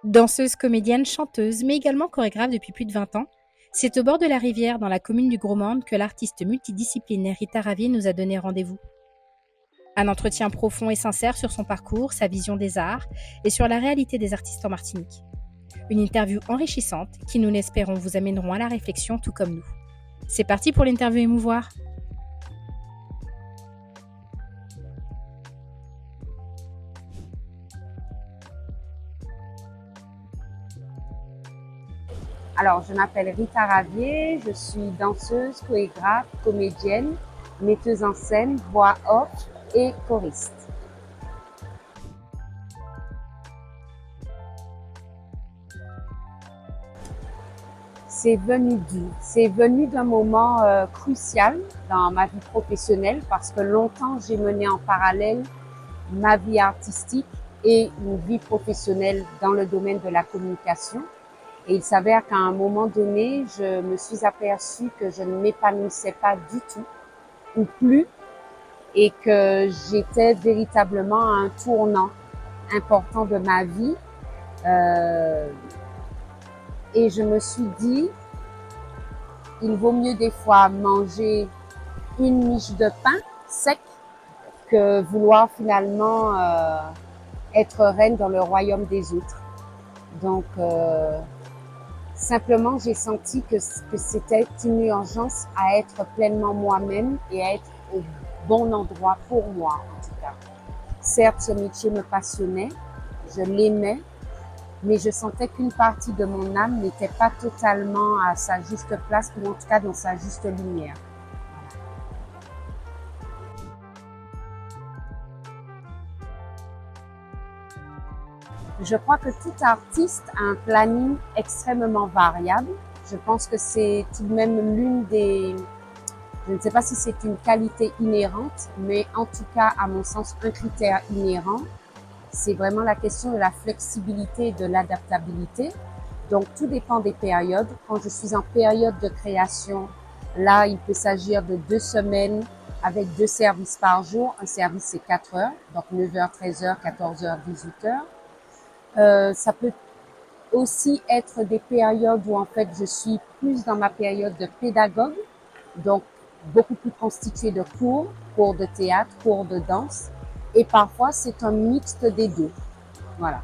Danseuse, comédienne, chanteuse, mais également chorégraphe depuis plus de 20 ans, c'est au bord de la rivière, dans la commune du Gros-Mande, que l'artiste multidisciplinaire Rita Ravier nous a donné rendez-vous. Un entretien profond et sincère sur son parcours, sa vision des arts et sur la réalité des artistes en Martinique. Une interview enrichissante qui, nous l'espérons, vous amèneront à la réflexion tout comme nous. C'est parti pour l'interview émouvoir. Alors, je m'appelle Rita Ravier, je suis danseuse, chorégraphe, comédienne, metteuse en scène, voix off et choriste. C'est venu d'un moment crucial dans ma vie professionnelle parce que longtemps j'ai mené en parallèle ma vie artistique et une vie professionnelle dans le domaine de la communication. Et il s'avère qu'à un moment donné, je me suis aperçue que je ne m'épanouissais pas du tout ou plus et que j'étais véritablement à un tournant important de ma vie. Euh, et je me suis dit, il vaut mieux des fois manger une miche de pain sec que vouloir finalement être reine dans le royaume des autres. Donc, simplement, j'ai senti que c'était une urgence à être pleinement moi-même et à être au bon endroit pour moi, en tout cas. Certes, ce métier me passionnait, je l'aimais, mais je sentais qu'une partie de mon âme n'était pas totalement à sa juste place, ou en tout cas dans sa juste lumière. Je crois que tout artiste a un planning extrêmement variable. Je pense que c'est tout de même je ne sais pas si c'est une qualité inhérente, mais en tout cas, à mon sens, un critère inhérent, c'est vraiment la question de la flexibilité et de l'adaptabilité. Donc, tout dépend des périodes. Quand je suis en période de création, là, il peut s'agir de 2 semaines avec 2 services par jour. Un service, c'est 4 heures, donc 9h, 13h, 14h, 18h. Ça peut aussi être des périodes où en fait je suis plus dans ma période de pédagogue, donc beaucoup plus constituée de cours de théâtre, cours de danse, et parfois c'est un mixte des deux. Voilà.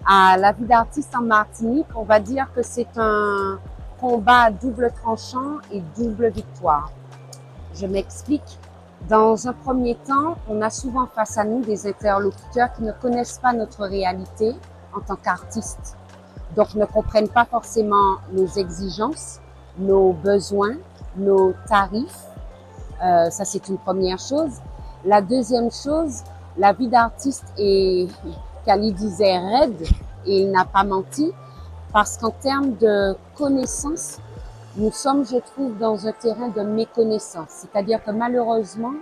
À la vie d'artiste en Martinique, on va dire que c'est un combat à double tranchant et double victoire. Je m'explique. Dans un premier temps, on a souvent face à nous des interlocuteurs qui ne connaissent pas notre réalité en tant qu'artistes, donc ne comprennent pas forcément nos exigences, nos besoins, nos tarifs. Ça, c'est une première chose. La deuxième chose, la vie d'artiste est, Kali disait, raide, et il n'a pas menti, parce qu'en termes de connaissances, nous sommes, je trouve, dans un terrain de méconnaissance. C'est-à-dire que malheureusement,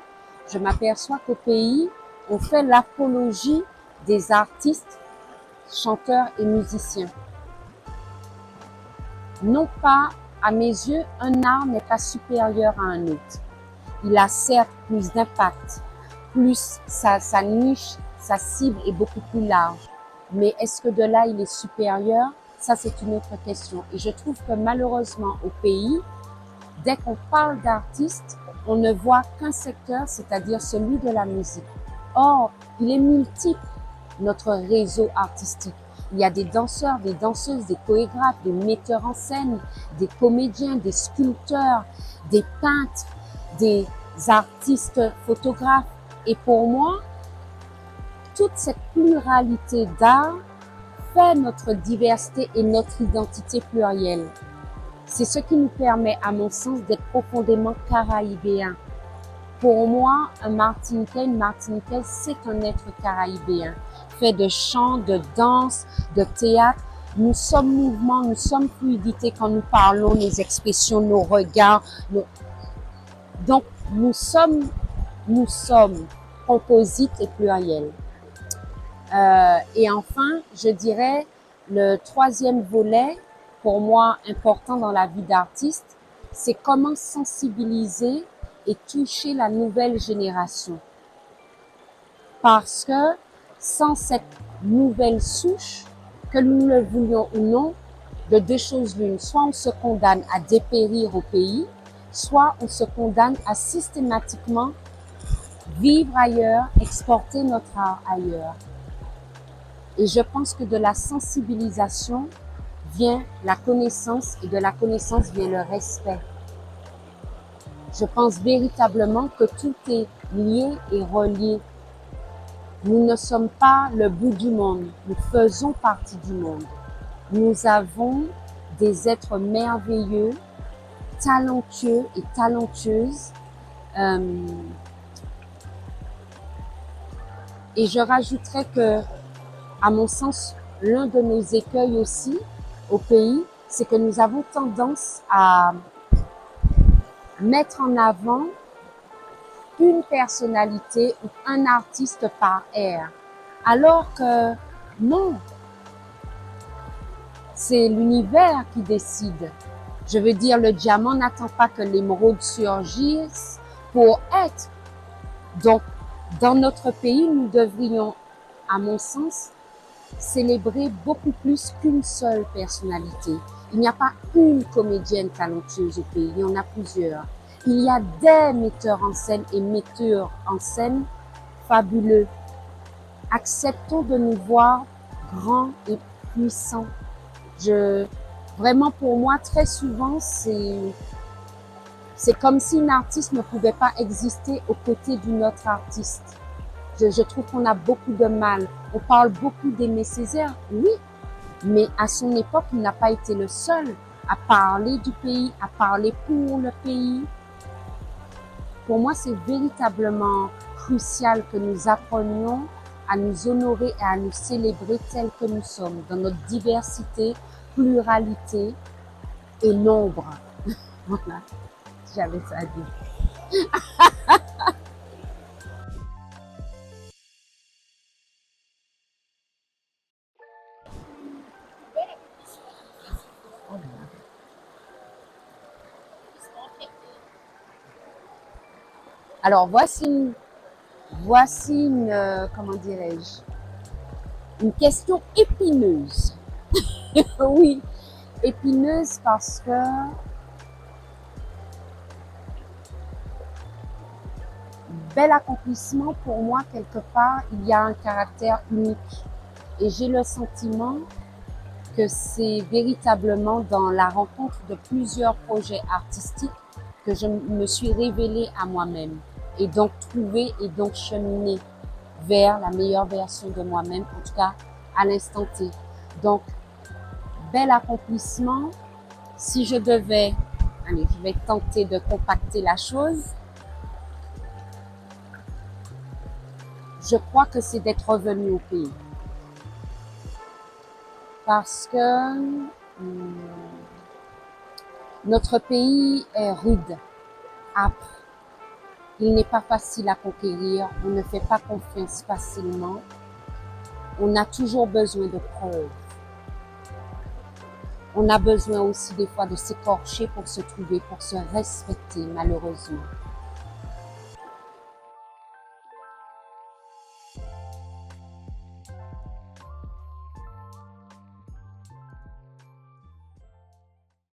je m'aperçois qu'au pays, on fait l'apologie des artistes, chanteurs et musiciens. Non pas, à mes yeux, un art n'est pas supérieur à un autre. Il a certes plus d'impact, plus sa niche, sa cible est beaucoup plus large. Mais est-ce que de là, il est supérieur? Ça, c'est une autre question. Et je trouve que malheureusement, au pays, dès qu'on parle d'artistes, on ne voit qu'un secteur, c'est-à-dire celui de la musique. Or, il est multiple, notre réseau artistique. Il y a des danseurs, des danseuses, des chorégraphes, des metteurs en scène, des comédiens, des sculpteurs, des peintres, des artistes photographes. Et pour moi, toute cette pluralité d'art fait notre diversité et notre identité plurielle. C'est ce qui nous permet, à mon sens, d'être profondément caraïbéens. Pour moi, un Martiniquais, une Martiniquaise, c'est un être caraïbéen, fait de chant, de danse, de théâtre. Nous sommes mouvement, nous sommes fluidité quand nous parlons, nos expressions, nos regards. Donc, nous sommes composites et pluriels. Et enfin, je dirais, le troisième volet, pour moi important dans la vie d'artiste, c'est comment sensibiliser et toucher la nouvelle génération. Parce que sans cette nouvelle souche, que nous le voulions ou non, de deux choses l'une, soit on se condamne à dépérir au pays, soit on se condamne à systématiquement vivre ailleurs, exporter notre art ailleurs. Et je pense que de la sensibilisation vient la connaissance et de la connaissance vient le respect. Je pense véritablement que tout est lié et relié. Nous ne sommes pas le bout du monde, nous faisons partie du monde. Nous avons des êtres merveilleux, talentueux et talentueuses. Et je rajouterais que, à mon sens, l'un de nos écueils aussi au pays, c'est que nous avons tendance à mettre en avant une personnalité ou un artiste par air. Alors que non, c'est l'univers qui décide. Je veux dire, le diamant n'attend pas que l'émeraude surgisse pour être. Donc, dans notre pays, nous devrions, à mon sens, célébrer beaucoup plus qu'une seule personnalité. Il n'y a pas une comédienne talentueuse au pays, il y en a plusieurs. Il y a des metteurs en scène et metteurs en scène fabuleux. Acceptons de nous voir grands et puissants. Vraiment pour moi, très souvent, c'est comme si une artiste ne pouvait pas exister aux côtés d'une autre artiste. Je trouve qu'on a beaucoup de mal. On parle beaucoup d'Aimé Césaire, oui, mais à son époque, il n'a pas été le seul à parler du pays, à parler pour le pays. Pour moi, c'est véritablement crucial que nous apprenions à nous honorer et à nous célébrer tels que nous sommes, dans notre diversité, pluralité et nombre. Voilà, j'avais ça à dire. Alors, voici une comment dirais-je, une question épineuse. Oui, épineuse parce que bel accomplissement pour moi, quelque part, il y a un caractère unique. Et j'ai le sentiment que c'est véritablement dans la rencontre de plusieurs projets artistiques que je me suis révélée à moi-même et donc trouver et donc cheminer vers la meilleure version de moi-même, en tout cas à l'instant T. Donc, bel accomplissement. Si je devais, allez, je vais tenter de compacter la chose. Je crois que c'est d'être revenu au pays. Parce que notre pays est rude, âpre. Il n'est pas facile à conquérir, on ne fait pas confiance facilement. On a toujours besoin de preuves. On a besoin aussi des fois de s'écorcher pour se trouver, pour se respecter, malheureusement.